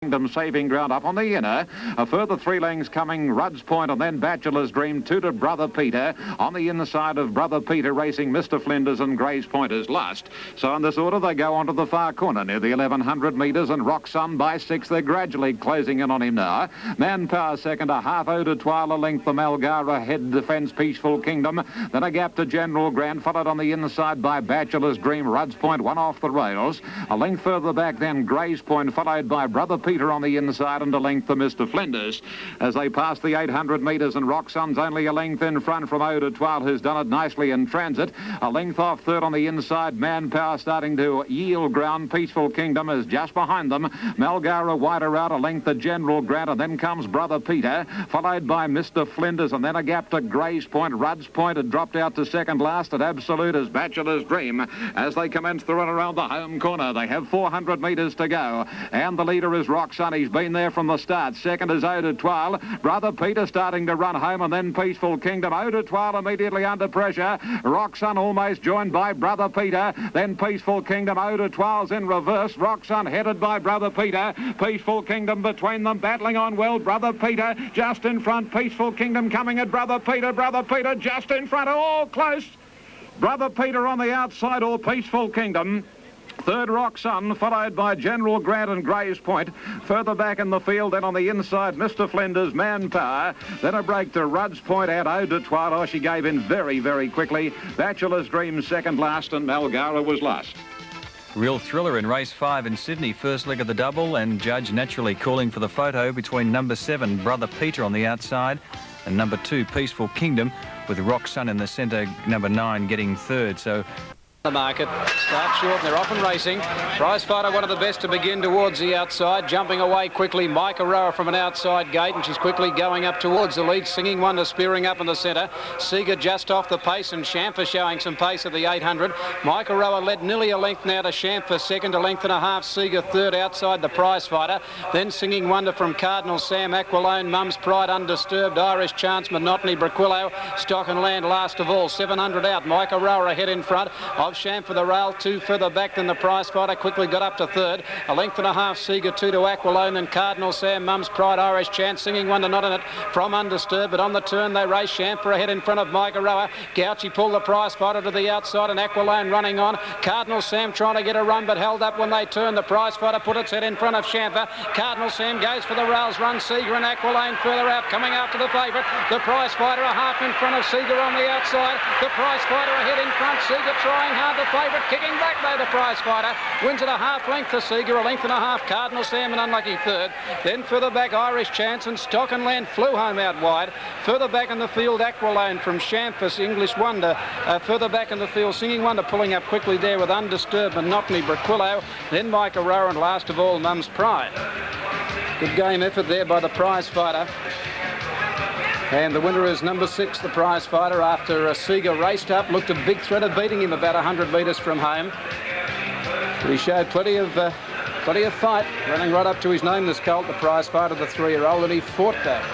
Kingdom saving ground up on the inner. A further 3 lengths coming, Rudd's Point and then Bachelor's Dream, 2 to Brother Peter. On the inside of Brother Peter racing Mr. Flinders and Gray's Point is last. So in this order they go on to the far corner near the 1100 metres and Rock Sun by 6. They're gradually closing in on him now. Manpower second, a half Eau de Toile, a length the Malgara head defence Peaceful Kingdom. Then a gap to General Grant, followed on the inside by Bachelor's Dream, Rudd's Point, 1 off the rails. A length further back then Gray's Point, followed by Brother Peter on the inside and a length to Mr. Flinders. As they pass the 800 metres and Rock Sun's only a length in front from Eau de Toile, who's done it nicely in transit. A length off third on the inside, Manpower starting to yield ground. Peaceful Kingdom is just behind them. Malgara wider out, a length to General Grant, and then comes Brother Peter, followed by Mr. Flinders, and then a gap to Gray's Point. Rudd's Point had dropped out to second last at absolute as Bachelor's Dream. As they commence the run around the home corner, they have 400 metres to go, and the leader is Rock Sun. He's been there from the start. Second is Eau de Toile. Brother Peter starting to run home, and then Peaceful Kingdom. Eau de Toile immediately under pressure. Rock Sun almost joined by Brother Peter. Then Peaceful Kingdom. Eau de Toile's in reverse. Rock Sun headed by Brother Peter. Peaceful Kingdom between them, battling on well. Brother Peter just in front. Peaceful Kingdom coming at Brother Peter. Brother Peter just in front. All close. Brother Peter on the outside or Peaceful Kingdom. Third, Rock Sun, followed by General Grant and Gray's Point. Further back in the field, then on the inside, Mr. Flinders, Manpower. Then a break to Rudd's Point at Eau de Toile. Oh, she gave in very, very quickly. Bachelor's Dream second last, and Malgara was last. Real thriller in race 5 in Sydney. First leg of the double, and Judge naturally calling for the photo between number 7, Brother Peter on the outside, and number 2, Peaceful Kingdom, with Rock Sun in the centre, number 9 getting third. So the market starts short and they're off and racing. Prize Fighter, one of the best to begin towards the outside, jumping away quickly. Mike Aroa from an outside gate, and she's quickly going up towards the lead. Singing Wonder spearing up in the centre. Seeger just off the pace, and Shamfer showing some pace at the 800. Mike Aroa led nearly a length now to Shamfer second, a length and a half. Seeger third outside the Prize Fighter. Then Singing Wonder from Cardinal Sam, Aqualone, Mum's Pride, Undisturbed, Irish Chance, Monotony, Braquillo, Stock and Land last of all. 700 out. Mike Aroa ahead in front of Sham for the rail, 2 further back than the Prize Fighter, quickly got up to third. A length and a half, Seeger 2 to Aqualone, and Cardinal Sam, Mum's Pride, Irish Chance, Singing Wonder not in it from Undisturbed, but on the turn they race. Shamfer ahead in front of Mike Aroa. Gouchy pulled the Prize Fighter to the outside, and Aqualone running on. Cardinal Sam trying to get a run, but held up when they turned. The Prize Fighter put its head in front of Shamfer. Cardinal Sam goes for the rails, run Seeger and Aqualone further out, coming after the favourite. The Prize Fighter a half in front of Seeger on the outside. The Prize Fighter ahead in front. Seeger trying hard, the favourite kicking back though. The Prize Fighter wins it a half length to Seeger, a length and a half. Cardinal Sam an unlucky third. Then further back Irish Chance, and Stock and Land flew home out wide. Further back in the field Aqualone from Shamfus, English Wonder. Further back in the field Singing Wonder pulling up quickly there with Undisturbed, Monotony, Braquillo. Then Mike Aroa, and last of all Mum's Pride. Good game effort there by the Prize Fighter. And the winner is number 6, the Prize Fighter, after Seeger raced up, looked a big threat of beating him about 100 metres from home. But he showed plenty of fight, running right up to his name, this colt, the Prize Fighter, the 3-year-old, and he fought that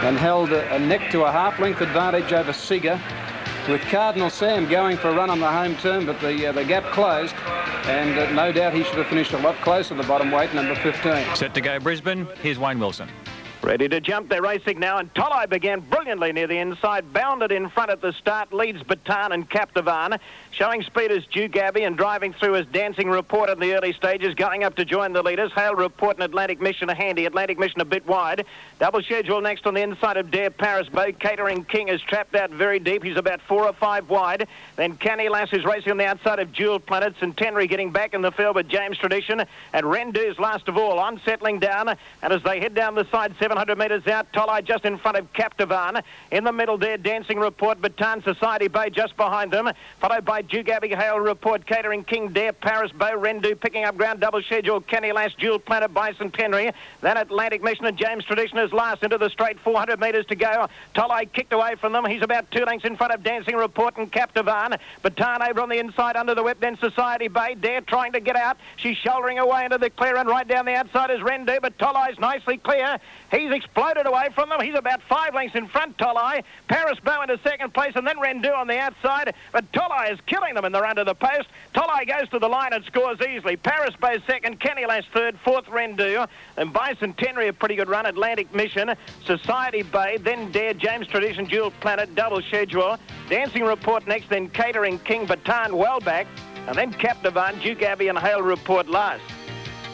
and held a neck to a half-length advantage over Seeger, with Cardinal Sam going for a run on the home turn, but the gap closed, and no doubt he should have finished a lot closer to the bottom weight, number 15. set to go Brisbane. Here's Wayne Wilson. Ready to jump, they're racing now, and Tolai began brilliantly near the inside, bounded in front at the start, leads Bataan and Captivan. Showing speed as Dew Gabby, and driving through as Dancing Report in the early stages, going up to join the leaders. Hale Report and Atlantic Mission are handy, Atlantic Mission a bit wide. Double schedule next on the inside of Dare Paris. BEAU Catering King is trapped out very deep, he's about 4 or 5 wide. Then CANNY Lass is racing on the outside of Jewel Planet. Centenary getting back in the field with James Tradition, and Rendu's last of all on, settling down, and as they head down the side 700 metres out, Tolai just in front of Captivan. In the middle there, Dancing Report, Bataan, Society Bay just behind them, followed by Dew Gabby, Hale Report, Catering King, Dare Paris, BEAU, Rendu picking up ground, double schedule, CANNY Lass, Jewel Planet, Bicentenary. Then Atlantic Mission and James Tradition is last into the straight, 400 metres to go. Tolai kicked away from them, he's about 2 lengths in front of Dancing Report and Captivan. Bataan over on the inside under the whip, then Society Bay. Dare trying to get out, she's shouldering away into the clear, and right down the outside is Rendu, but Tolai's nicely clear. He He's exploded away from them. He's about 5 lengths in front, Tolai. Paris BEAU into second place, and then Rendu on the outside. But Tolai is killing them in the run to the post. Tolai goes to the line and scores easily. Paris BEAU second, Kenny Lass third, fourth Rendu, and Bicentenary a pretty good run. Atlantic Mission, Society Bay, then Dare, James Tradition, Dual Planet, Double Schedule, Dancing Report next, then Catering King, Bataan well back, and then Captivan, Duke Abbey and Hale Report last.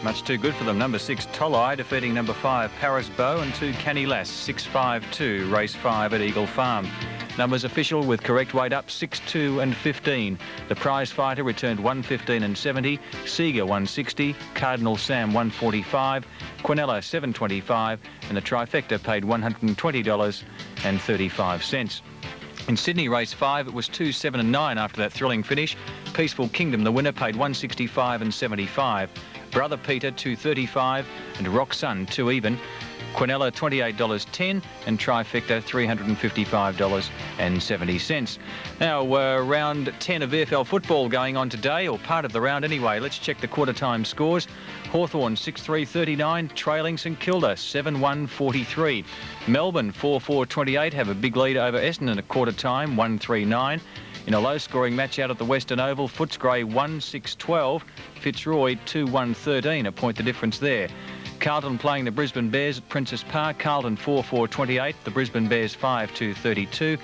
Much too good for them. Number 6, Tolai, defeating number 5, Paris BEAU, and 2, Canny Lass, 6-5-2, race 5 at Eagle Farm. Numbers official with correct weight up, 6, 2 and 15. The prize fighter returned 115 and 70, Seeger 160, Cardinal Sam 145, Quinella 725, and the trifecta paid $120.35. In Sydney, race 5, it was 2, 7 and 9 after that thrilling finish. Peaceful Kingdom, the winner, paid $165 and 75. Brother Peter, $235, and Rock Sun, 2 even. Quinella, $28.10, and trifecta, $355.70. Now, round 10 of VFL football going on today, or part of the round anyway. Let's check the quarter-time scores. Hawthorn 6-3-39, trailing St Kilda 7-1-43. Melbourne 4-4-28 have a big lead over Essendon at quarter-time 1-3-9. In a low-scoring match out at the Western Oval, Footscray 1-6-12, Fitzroy 2-1-13, a point the difference there. Carlton playing the Brisbane Bears at Princess Park. Carlton 4-4-28, the Brisbane Bears 5-2-32.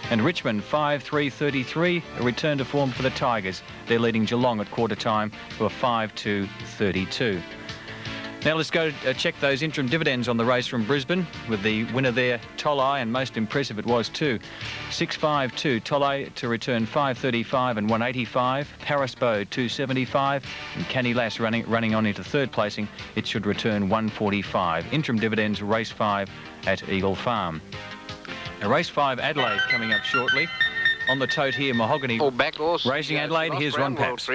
And Richmond 5-3-33, a return to form for the Tigers. They're leading Geelong at quarter time to a 5-2-32. Now let's go check those interim dividends on the race from Brisbane with the winner there, Tolai, and most impressive it was too. 6-5-2, Tolai to return 535 and 185, Paris BEAU 275, and Canny Lass running on into third placing. It should return 145. Interim dividends, race 5 at Eagle Farm. Now, race 5 Adelaide coming up shortly. On the tote here, Mahogany Racing Adelaide. Here's Ron Paps.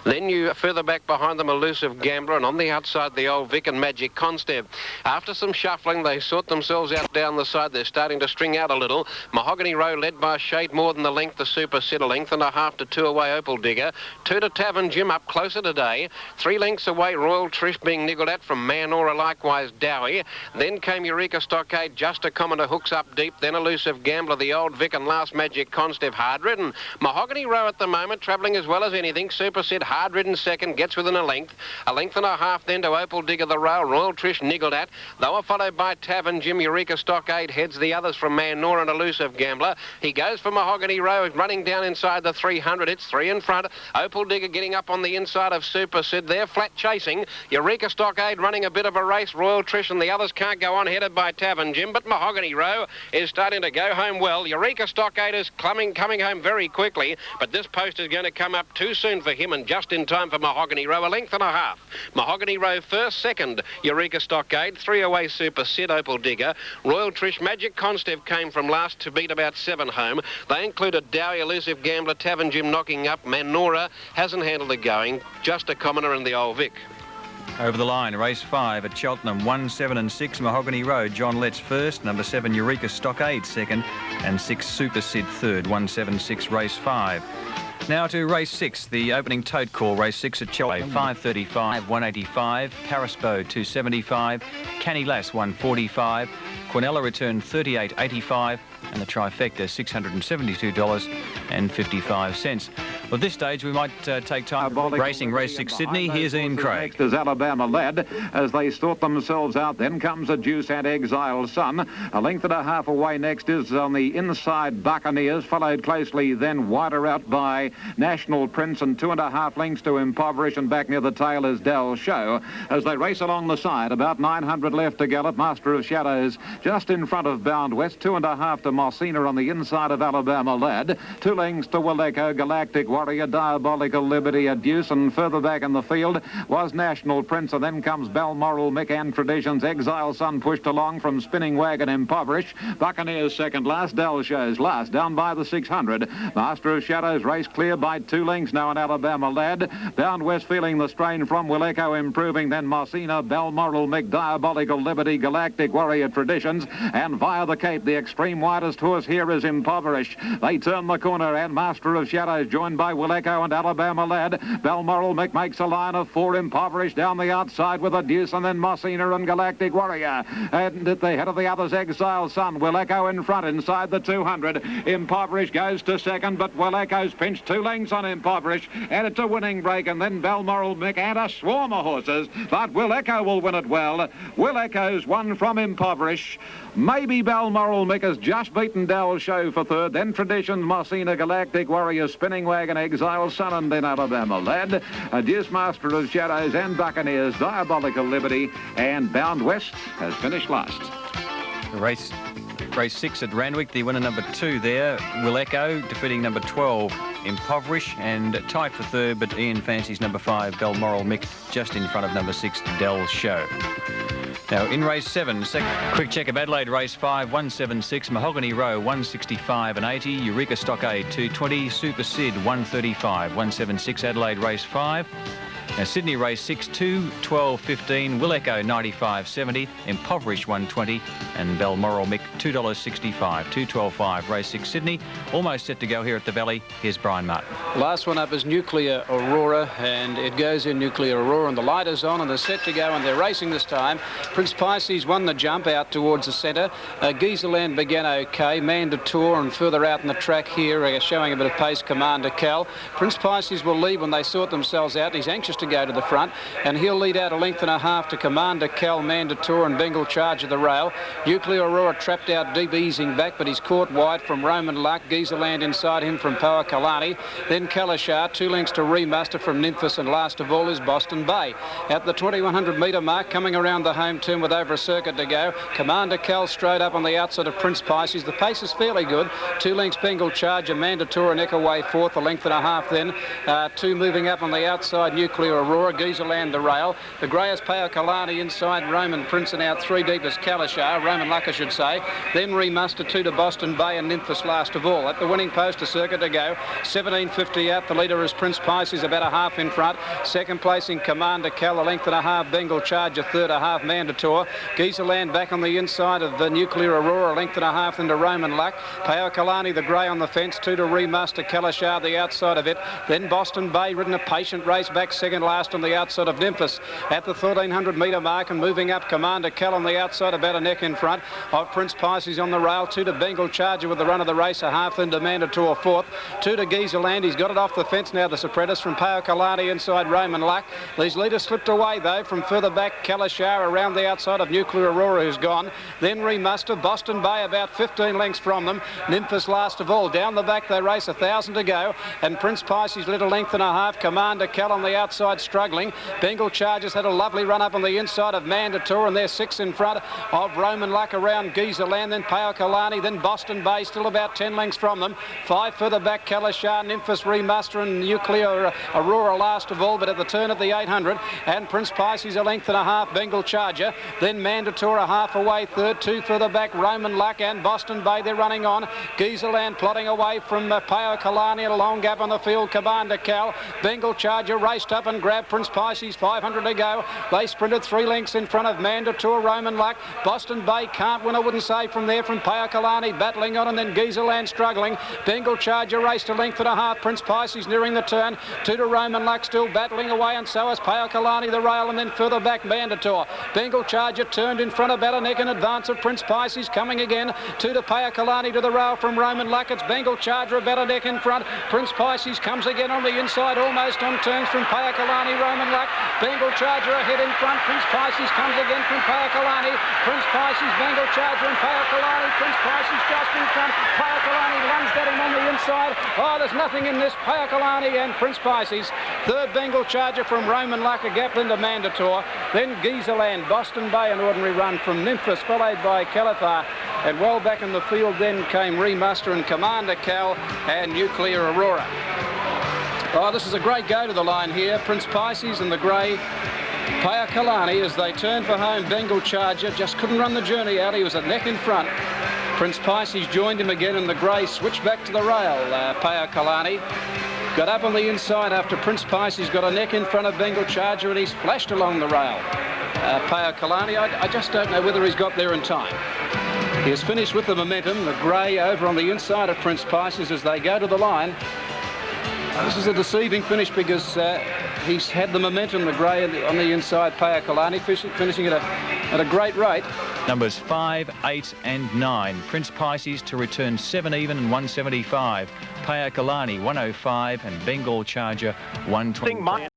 Then you further back behind them, Elusive Gambler, and on the outside, the Old Vic and Magic Consteb. After some shuffling, they sort themselves out down the side. They're starting to string out a little. Mahogany Row led by a shade more than the length. The Super Set a length and a half to 2 away, Opal Digger. 2 to Tavern Jim up closer today. 3 lengths away, Royal Trish being niggled at from Manora, likewise Dowie. Then came Eureka Stockade, Just a Commoner hooks up deep. Then Elusive Gambler, the Old Vic and last Magic Consteb. Hard ridden. Mahogany Row at the moment, travelling as well as anything. Super Set hard ridden second, gets within a length and a half then to Opal Digger the Row. Royal Trish niggled at. They were followed by Tavern Jim. Eureka Stockade heads the others from Manor and Elusive Gambler. He goes for Mahogany Row, running down inside the 300. It's 3 in front. Opal Digger getting up on the inside of Super Sid. They're flat chasing. Eureka Stockade running a bit of a race. Royal Trish and the others can't go on, headed by Tavern Jim, but Mahogany Row is starting to go home well. Eureka Stockade is coming home very quickly, but this post is going to come up too soon for him and just in time for Mahogany Row, a length and a half. Mahogany Row first, second Eureka Stockade, 3 away Super Sid, Opal Digger. Royal Trish, Magic Consteb came from last to beat about 7 home. They included Dowie, Elusive Gambler, Tavern Jim knocking up. Manora hasn't handled it going, Just a Commoner and the Old Vic. Over the line, race 5 at Cheltenham, 1, 7 and 6, Mahogany Row, John Letts first, number 7, Eureka Stockade second, and 6, Super Sid third, 1, 7, 6, race 5. Now to race 6, the opening tote call, race 6 at Cheltenham, 535, 185, Paris BEAU 275, Canny Lass 145, Quinella returned 38.85, and the trifecta $672.55. Well, at this stage, we might take time racing race 6 Sydney. Here's Ian Craig. Next is Alabama led as they sort themselves out. Then comes a Juice and Exile Sun. A length and a half away next is on the inside Buccaneers, followed closely then wider out by National Prince, and 2.5 lengths to Impoverish, and back near the tail is Del Show. As they race along the side, about 900 left to gallop. Master of Shadows just in front of Bound West, 2.5 to Mossina on the inside of Alabama led. 2 lengths to Wileko, Galactic Warrior, Diabolical Liberty, a Deuce, and further back in the field was National Prince, and then comes Balmoral, Mick and Traditions. Exile Sun pushed along from Spinning Wagon, Impoverish. Buccaneers second last, Del Show's last, down by the 600. Master of Shadows race clear by 2 lengths now in Alabama led. Bound West feeling the strain from Wileko, improving, then Mossina, Balmoral, Mick, Diabolical Liberty, Galactic Warrior, Traditions, and via the Cape, the extreme widest horse here is Impoverish. They turn the corner, and Master of Shadows joined by by EUREKA and Alabama Lad. Balmoral Mick makes a line of 4. Impoverished down the outside with a deuce, and then Mossina and Galactic Warrior. And at the head of the others, Exile Sun. EUREKA in front inside the 200. Impoverished goes to second, but EUREKA's pinched 2 lengths on Impoverished, and it's a winning break, and then Balmoral Mick and a swarm of horses, but EUREKA will win it well. EUREKA's won from Impoverished. Maybe Balmoral Mick has just beaten Dell Show for third, then Traditions, Mossina, Galactic Warrior, Spinning Wagon, Exile Sun, and then Alabama Lad. Deuce Master of Shadows and Buccaneers, Diabolical Liberty, and Bound West has finished last. Race 6 at Randwick, the winner number 2 there, EUREKA, defeating number 12, Impoverish, and tied for third, but Ian fancies number 5, Balmoral Mick, just in front of number 6, Dell Show. Now, in race 7, quick check of Adelaide, race 5, 176, Mahogany Row, 165 and 80, Eureka Stockade, 220, Super Sid, 135, 176, Adelaide, race 5. Now, Sydney race 6, 2, 12, 15, EUREKA 95.70, Impoverished 120, and Balmoral Mick $2.65, 2.12.5. Race 6 Sydney, almost set to go here at the Valley. Here's Brian Martin. Last one up is Nuclear Aurora, and it goes in Nuclear Aurora, and the light is on, and they're set to go, and they're racing this time. Prince Pisces won the jump out towards the centre. Gizaland began okay. Mandatour and further out in the track here, showing a bit of pace, Commander Cal. Prince Pisces will lead when they sort themselves out. He's anxious to go to the front, and he'll lead out 1.5 lengths to Commander Cal, Mandatour and Bengal Charge of the rail. Nuclear Aurora trapped out deep, easing back, but he's caught wide from Roman Luck. Gizaland inside him from PAOAKALANI. Then Kalashar, 2 lengths to Remaster from Nymphus, and last of all is Boston Bay. At the 2100 metre mark, coming around the home turn with over a circuit to go, Commander Cal straight up on the outside of Prince Pisces. The pace is fairly good. 2 lengths Bengal Charge, Mandatour and Eckaway fourth, 1.5 lengths then. 2 moving up on the outside, Nuclear Aurora, Gizaland the rail. The grey is PAOAKALANI inside Roman Prince, and out 3 deep is Kalashar, Roman Luck I should say. Then Remaster 2 to Boston Bay and Nymphus last of all. At the winning post, a circuit to go. 17.50 out. The leader is Prince Pisces, about 1/2 in front. Second placing Commander Cal, 1.5 lengths Bengal Charge, a third 1/2 Mandatour. Gizaland back on the inside of the Nuclear Aurora, 1.5 lengths into Roman Luck. PAOAKALANI the grey on the fence, 2 to Remaster, Kalashar the outside of it. Then Boston Bay ridden a patient race back second last on the outside of Nymphus. At the 1300 metre mark and moving up, Commander Cal on the outside, about a neck in front of Prince Pisces on the rail. 2 to Bengal Charger with the run of the race, 1/2 into Mandatour fourth. 2 to Gizaland. He's got it off the fence now, this apprentice from PAOAKALANI inside Roman Luck. These leaders slipped away though from further back. Kalashar around the outside of Nuclear Aurora, who's gone. Then Remaster, Boston Bay about 15 lengths from them. Nymphus last of all. Down the back they race, 1,000 to go, and Prince Pisces little 1.5 lengths. Commander Cal on the outside struggling. Bengal Chargers had a lovely run up on the inside of Mandatour, and they're 6 in front of Roman Luck around Gizaland. Then PAOAKALANI, then Boston Bay still about 10 lengths from them. 5 further back, Kalashar, Nymphus, Remaster and Nuclear Aurora last of all, but at the turn at the 800, and Prince Pisces 1.5 lengths, Bengal Charger. Then Mandatour 1/2 away third. 2 further back, Roman Luck and Boston Bay, they're running on. Gizaland plodding away from PAOAKALANI, a long gap on the field, Commander Cal. Bengal Charger raced up and grabbed Prince Pisces, 500 to go. They sprinted 3 lengths in front of Mandatour, Roman Luck. Boston Bay can't win, I wouldn't say, from there from PAOAKALANI battling on, and then Gizaland struggling. Bengal Charger raced 1.5 lengths. Prince Pisces nearing the turn. 2 to Roman Luck still battling away, and so is PAOAKALANI the rail, and then further back Mandatour. Bengal Charger turned in front of about a neck in advance of Prince Pisces, coming again. 2 to PAOAKALANI to the rail from Roman Luck. It's Bengal Charger about a neck in front. Prince Pisces comes again on the inside, almost on turns from PAOAKALANI, Roman Luck. Bengal Charger ahead in front. Prince Pisces comes again from PAOAKALANI. Prince Pisces, Bengal Charger and PAOAKALANI. Prince Pisces just in front. PAOAKALANI lunged at him on the inside. Oh, there's nothing in this. PAOAKALANI and Prince Pisces. Third Bengal Charger from Roman Luck, a gap into Mandatour. Then Gizaland, Boston Bay, an ordinary run from Nymphus, followed by Kalashar. And well back in the field then came Remaster and Commander Cal and Nuclear Aurora. Oh, this is a great go to the line here. Prince Pisces and the grey PAOAKALANI as they turn for home. Bengal Charger just couldn't run the journey out. He was a neck in front. Prince Pisces joined him again, and the grey switched back to the rail. PAOAKALANI got up on the inside after Prince Pisces got a neck in front of Bengal Charger, and he's flashed along the rail. PAOAKALANI, I just don't know whether he's got there in time. He has finished with the momentum. The grey over on the inside of Prince Pisces as they go to the line. This is a deceiving finish because he's had the momentum, the grey on the inside, PAOAKALANI, finishing at a great rate. Numbers 5, 8 and 9. Prince Pisces to return 7 even and 175. PAOAKALANI 105 and Bengal Charger 120.